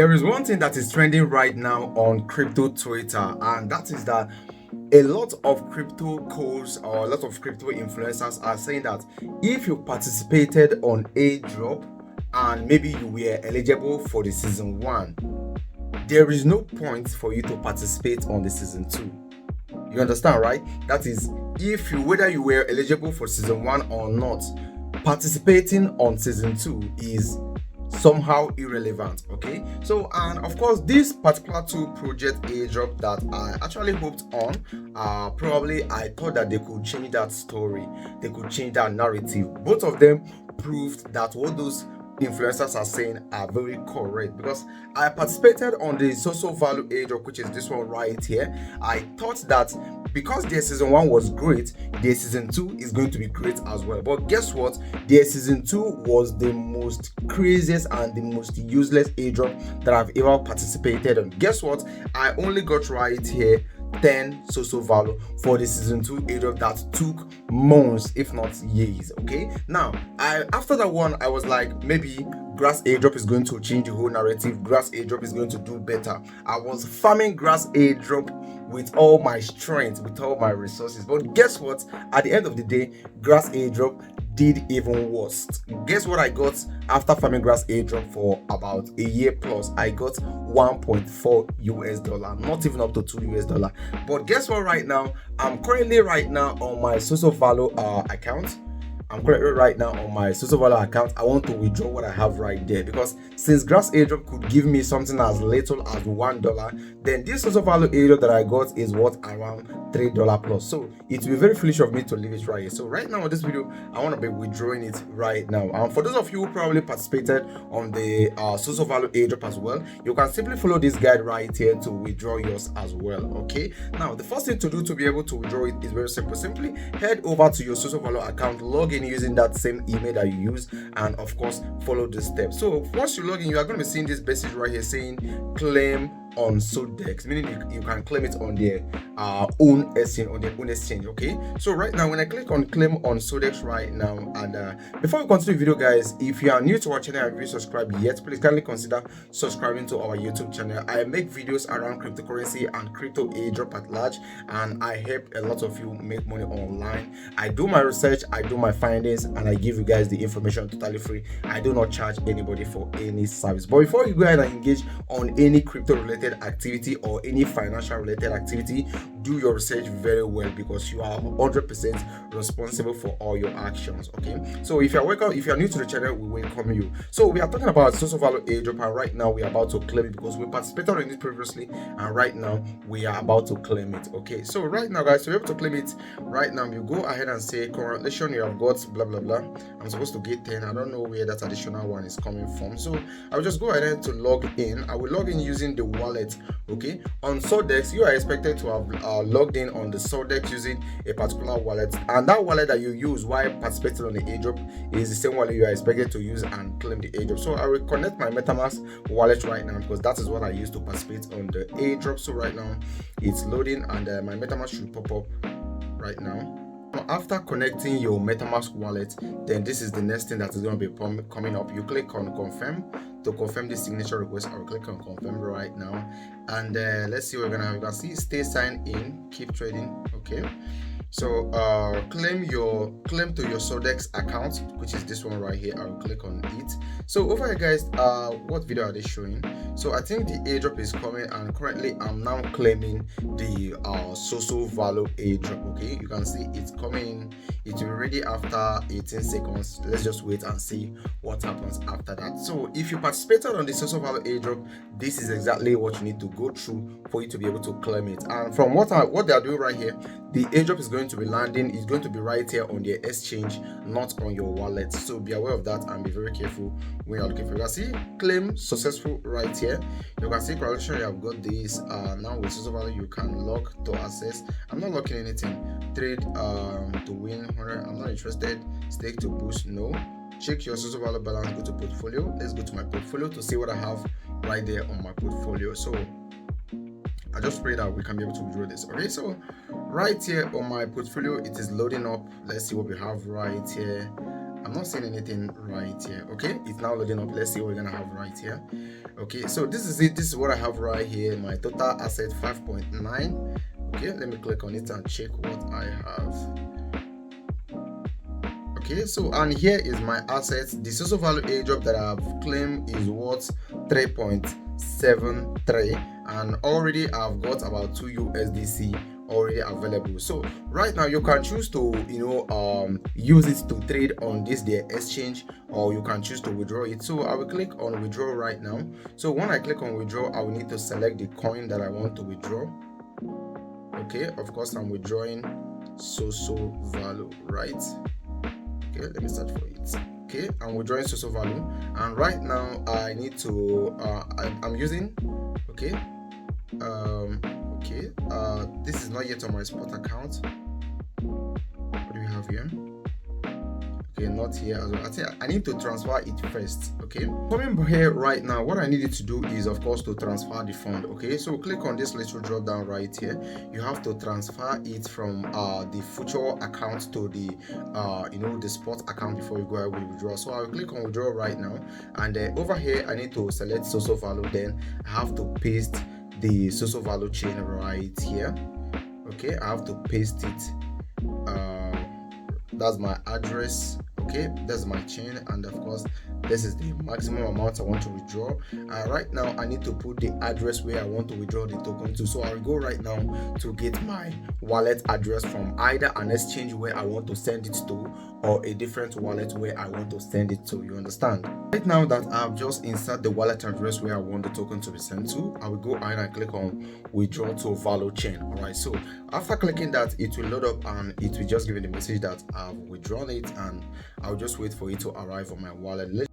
There is one thing that is trending right now on crypto Twitter, and that is that a lot of crypto codes or a lot of crypto influencers are saying that if you participated on airdrop and maybe you were eligible for the season 1, there is no point for you to participate on the season 2. You understand, right? That is, if you whether you were eligible for season 1 or not, participating on season 2 is somehow irrelevant. Okay, so and of course this particular two project airdrop that I actually hoped on, probably I thought that they could change that story, they could change that narrative. Both of them proved that what those influencers are saying are very correct, because I participated on the SosoValue Airdrop, which is this one right here. I thought that because their season 1 was great, their season 2 is going to be great as well. But guess what? Their season 2 was the most craziest and the most useless airdrop that I've ever participated on. Guess what? I only got right here 10 SosoValue for the season 2 airdrop that took months, if not years. Okay, now after that one, I was like, maybe grass airdrop is going to change the whole narrative. Grass airdrop is going to do better. I was farming grass airdrop with all my strength, with all my resources. But guess what? At the end of the day, grass airdrop did even worse. Guess what I got after farming grass airdrop for about a year plus? I got 1.4 US dollar, not even up to 2 US dollar. But guess what? Right now, I'm currently right now on my SosoValue account. I'm currently right now on my SosoValue account. I want to withdraw what I have right there, because since grass airdrop could give me something as little as $1, then this SosoValue airdrop that I got is worth around $3 plus. So it will be very foolish of me to leave it right here. So right now on this video, I want to be withdrawing it right now. For those of you who probably participated on the SosoValue airdrop as well, you can simply follow this guide right here to withdraw yours as well. Okay, now the first thing to do to be able to withdraw it is very simple. Simply head over to your SosoValue account, log in using that same email that you use, and of course follow the steps. So once you log in, you are going to be seeing this message right here saying claim on Sodex, meaning you can claim it on their own exchange. Okay, so right now when I click on claim on Sodex right now, and before we continue the video, guys, if you are new to our channel and you haven't subscribed yet, please kindly consider subscribing to our YouTube channel. I make videos around cryptocurrency and crypto airdrop at large, and I help a lot of you make money online. I do my research, I do my findings, and I give you guys the information totally free. I do not charge anybody for any service. But before you go ahead and engage on any crypto related activity or any financial related activity, do your research very well, because you are 100% responsible for all your actions. Okay, so if you're new to the channel, we welcome you. So we are talking about SosoValue airdrop, and right now we are about to claim it because we participated in it previously, and right now we are about to claim it. Okay, so right now, guys, to be able to claim it right now, you go ahead and say congratulations, you have got blah blah blah. I'm supposed to get 10. I don't know where that additional one is coming from, so I will just go ahead to log in. I will log in using the wallet. Okay, on Sodex, you are expected to have logged in on the Sodex using a particular wallet, and that wallet that you use while participating on the airdrop is the same wallet you are expected to use and claim the airdrop. So I will connect my MetaMask wallet right now, because that is what I use to participate on the airdrop. So right now it's loading, and my MetaMask should pop up right now. After connecting your MetaMask wallet, then this is the next thing that is going to be coming up. You click on confirm to confirm the signature request. I will click on confirm right now, and let's see what we're gonna have. You can see stay signed in, keep trading. Okay, so claim to your Sodex account, which is this one right here. I will click on it. So over here, guys, what video are they showing? So I think the airdrop is coming, and currently I'm now claiming the SosoValue airdrop. Okay, you can see it's coming. It will be ready after 18 seconds. Let's just wait and see what happens after that. So if you participated on the SosoValue airdrop, this is exactly what you need to go through for you to be able to claim it. And from what they are doing right here, the airdrop is going to be landing, is going to be right here on their exchange, not on your wallet. So be aware of that and be very careful when you're looking for it. You can see claim successful right here. You can see congratulations, you have got this. Now with SosoValue, you can lock to access. I'm not locking anything. Trade to win 100. I'm not interested. Stake to boost, no. Check your SosoValue balance, go to portfolio. Let's go to my portfolio to see what I have right there on my portfolio. So I just pray that we can be able to withdraw this. Okay, so right here on my portfolio, it is loading up. Let's see what we have right here. I'm not seeing anything right here. Okay, it's now loading up. Let's see what we're gonna have right here. Okay, so this is it. This is what I have right here. My total asset 5.9. Okay, let me click on it and check what I have. Okay, so and here is my assets. The SosoValue airdrop that I've claimed is worth 3.73, and already I've got about 2 USDC already available. So right now you can choose to use it to trade on this their exchange, or you can choose to withdraw it. So I will click on withdraw right now. So when I click on withdraw, I will need to select the coin that I want to withdraw. Okay, of course I'm withdrawing SosoValue, right? Okay, let me search for it. Okay, I'm withdrawing SosoValue, and right now I need to I'm using this is not yet on my spot account. What do we have here? Okay, not here as well. I think I need to transfer it first. Okay, coming here right now, what I needed to do is of course to transfer the fund. Okay, so click on this little drop down right here. You have to transfer it from the future account to the the spot account before you go ahead with withdraw. So I'll click on withdraw right now, and over here I need to select SosoValue. Then I have to paste the SosoValue chain right here. Okay, I have to paste it. That's my address. Okay, that's my chain, and of course this is the maximum amount I want to withdraw. Right now I need to put the address where I want to withdraw the token to. So I'll go right now to get my wallet address from either an exchange where I want to send it to, or a different wallet where I want to send it to. You understand? Right now that I've just inserted the wallet address where I want the token to be sent to, I will go ahead and click on withdraw to value chain. All right, so after clicking that, it will load up and it will just give me the message that I've withdrawn it, and I'll just wait for it to arrive on my wallet.